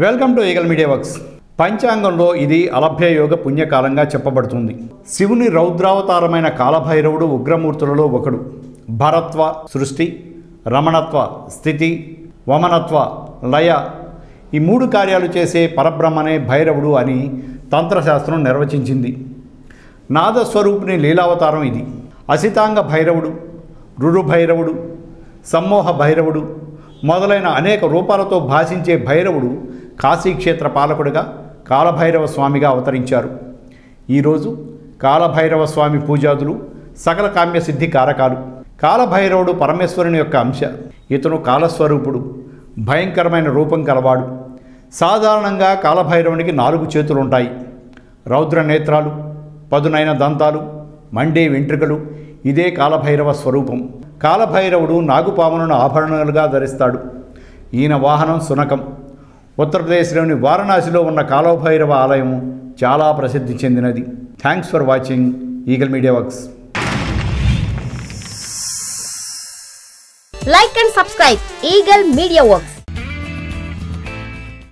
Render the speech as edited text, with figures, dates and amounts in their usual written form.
Welcome to Eagle Media Works. పంచాంగంలో ఇది అలభ్య యోగ పుణ్యకాలంగా చెప్పబడుతుంది. శివుని రౌద్రావతారమైన కాలభైరవుడు ఉగ్రమూర్తులలో ఒకడు. భరత్వ సృష్టి, రమణత్వ స్థితి, వమనత్వ లయ, ఈ మూడు కార్యాలు చేసే పరబ్రహ్మనే భైరవుడు అని తంత్రశాస్త్రం నిర్వచించింది. నాదస్వరూపిణి లీలావతారం ఇది. అసితాంగ భైరవుడు, రురు భైరవుడు, సమ్మోహ భైరవుడు మొదలైన అనేక రూపాలతో భాషించే భైరవుడు కాశీక్షేత్ర పాలకుడిగా కాలభైరవ స్వామిగా అవతరించారు. ఈరోజు కాలభైరవ స్వామి పూజాదులు సకల కామ్యసిద్ధి కారకాలు. కాలభైరవుడు పరమేశ్వరుని యొక్క అంశ. ఇతను కాలస్వరూపుడు, భయంకరమైన రూపం కలవాడు. సాధారణంగా కాలభైరవునికి 4 చేతులుంటాయి. రౌద్ర నేత్రాలు, పదునైన దంతాలు, మండే వెంట్రుకలు. ఇదే కాలభైరవ స్వరూపం. కాలభైరవుడు నాగుపాములను ఆభరణాలుగా ధరిస్తాడు. ఈయన వాహనం సునకం. ఉత్తరప్రదేశ్లోని వారణాసిలో ఉన్న కాలభైరవ ఆలయం చాలా ప్రసిద్ధి చెందినది. Thanks for watching eagle Media works. Like and subscribe Eagle Media Works.